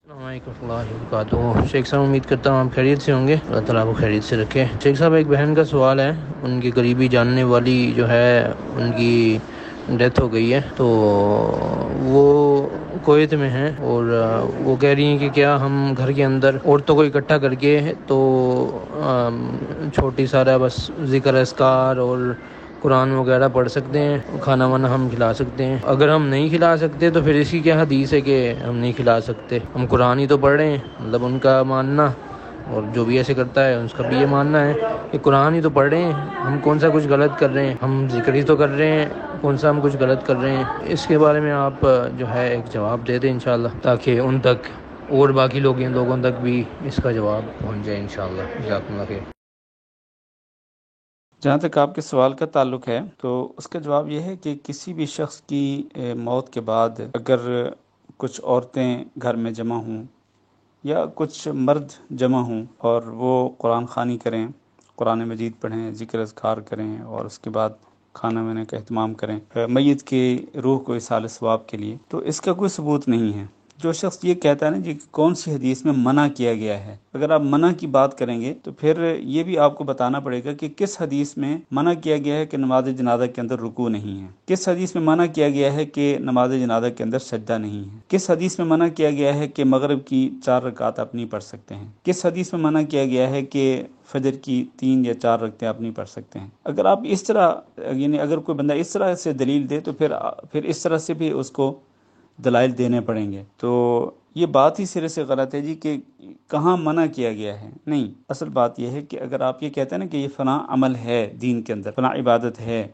السلام علیکم ورحمۃ اللہ وبرکاتہ۔ شیخ صاحب امید کرتا ہوں آپ خیریت سے ہوں گے، اللہ تعالیٰ کو خیریت سے رکھے۔ شیخ صاحب ایک بہن کا سوال ہے، ان کی قریبی جاننے والی جو ہے ان کی ڈیتھ ہو گئی ہے، تو وہ کویت میں ہیں اور وہ کہہ رہی ہیں کہ کیا ہم گھر کے اندر عورتوں کو اکٹھا کر کے تو چھوٹی سارا بس ذکر اذکار اور قرآن وغیرہ پڑھ سکتے ہیں، کھانا وانا ہم کھلا سکتے ہیں؟ اگر ہم نہیں کھلا سکتے تو پھر اس کی کیا حدیث ہے کہ ہم نہیں کھلا سکتے؟ ہم قرآن ہی تو پڑھ رہے ہیں، مطلب ان کا ماننا، اور جو بھی ایسے کرتا ہے اس کا بھی یہ ماننا ہے کہ قرآن ہی تو پڑھ رہے ہیں، ہم کون سا کچھ غلط کر رہے ہیں؟ ہم ذکر ہی تو کر رہے ہیں، کون سا ہم کچھ غلط کر رہے ہیں؟ اس کے بارے میں آپ جو ہے ایک جواب دے دیں انشاءاللہ، تاکہ ان تک اور باقی لوگوں تک بھی اس کا جواب پہنچ جائے انشاءاللہ۔ جزاکم اللہ خیر۔ جہاں تک آپ کے سوال کا تعلق ہے تو اس کا جواب یہ ہے کہ کسی بھی شخص کی موت کے بعد اگر کچھ عورتیں گھر میں جمع ہوں یا کچھ مرد جمع ہوں اور وہ قرآن خوانی کریں، قرآن مجید پڑھیں، ذکر اذکار کریں اور اس کے بعد کھانا وانے کا اہتمام کریں میت کی روح کو ایصال ثواب کے لیے، تو اس کا کوئی ثبوت نہیں ہے۔ جو شخص یہ کہتا ہے نا جی کون سی حدیث میں منع کیا گیا ہے، اگر آپ منع کی بات کریں گے تو پھر یہ بھی آپ کو بتانا پڑے گا کہ کس حدیث میں منع کیا گیا ہے کہ نماز جنازہ کے اندر رکوع نہیں ہے، کس حدیث میں منع کیا گیا ہے کہ نماز جنازہ کے اندر سجدہ نہیں ہے، کس حدیث میں منع کیا گیا ہے کہ مغرب کی 4 رکعت آپ نہیں پڑھ سکتے ہیں، کس حدیث میں منع کیا گیا ہے کہ فجر کی 3 یا 4 رکعتیں آپ نہیں پڑھ سکتے ہیں۔ اگر آپ اس طرح یعنی اگر کوئی بندہ اس طرح سے دلیل دے تو پھر اس طرح سے بھی اس کو دلائل دینے پڑیں گے، تو یہ بات ہی سرے سے غلط ہے جی کہ کہاں منع کیا گیا ہے۔ نہیں، اصل بات یہ ہے کہ اگر آپ یہ کہتے ہیں نا کہ یہ فلاں عمل ہے دین کے اندر، فلاں عبادت ہے،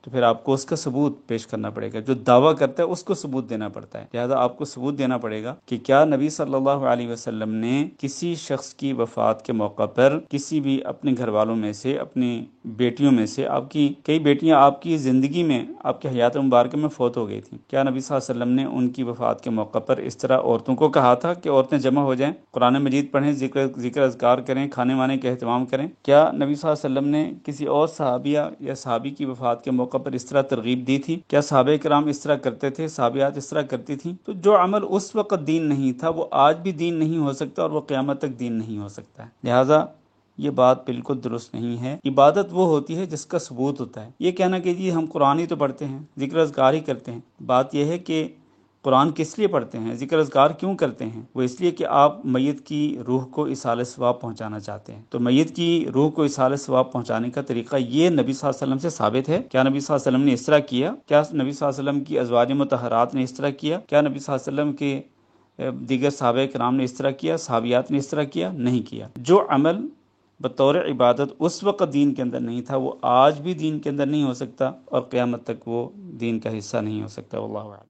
تو پھر آپ کو اس کا ثبوت پیش کرنا پڑے گا۔ جو دعویٰ کرتا ہے اس کو ثبوت دینا پڑتا ہے، لہذا آپ کو ثبوت دینا پڑے گا کہ کیا نبی صلی اللہ علیہ وسلم نے کسی شخص کی وفات کے موقع پر کسی بھی اپنے گھر والوں میں سے، اپنی بیٹیوں میں سے، آپ کی کئی بیٹیاں آپ کی زندگی میں، آپ کی حیات مبارکہ میں فوت ہو گئی تھیں، کیا نبی صلی اللہ علیہ وسلم نے ان کی وفات کے موقع پر اس طرح عورتوں کو کہا تھا کہ عورتیں جمع ہو جائیں، قرآن مجید پڑھیں، ذکر اذکار کریں، کھانے وانے کا اہتمام کریں؟ کیا نبی صلی اللہ علیہ وسلم نے کسی اور صحابیہ یا صحابی کی وفات کے موقع پر اس طرح ترغیب دی تھی؟ کیا صحابہ کرام اس طرح کرتے تھے، صحابیات اس طرح کرتی تھیں؟ تو جو عمل اس وقت دین نہیں تھا وہ آج بھی دین نہیں ہو سکتا اور وہ قیامت تک دین نہیں ہو سکتا ہے، لہٰذا یہ بات بالکل درست نہیں ہے۔ عبادت وہ ہوتی ہے جس کا ثبوت ہوتا ہے۔ یہ کہنا کہ جی ہم قرآن ہی تو پڑھتے ہیں، ذکر اذکار ہی کرتے ہیں، بات یہ ہے کہ قرآن کس لیے پڑھتے ہیں، ذکر اذکار کیوں کرتے ہیں؟ وہ اس لیے کہ آپ میت کی روح کو ایصال ثواب پہنچانا چاہتے ہیں۔ تو میت کی روح کو ایصال ثواب پہنچانے کا طریقہ یہ نبی صلی اللہ علیہ وسلم سے ثابت ہے؟ کیا نبی صلی اللہ علیہ وسلم نے اس طرح کیا؟ کیا نبی صلی اللہ علیہ وسلم کی ازواج مطہرات نے اس طرح کیا؟ کیا نبی صلی اللہ علیہ وسلم کے دیگر صحابہ کرام نے اس طرح کیا؟ صحابیات نے اس طرح کیا؟ نہیں کیا۔ جو عمل بطور عبادت اس وقت دین کے اندر نہیں تھا وہ آج بھی دین کے اندر نہیں ہو سکتا اور قیامت تک وہ دین کا حصہ نہیں ہو سکتا۔ واللہ اعلم۔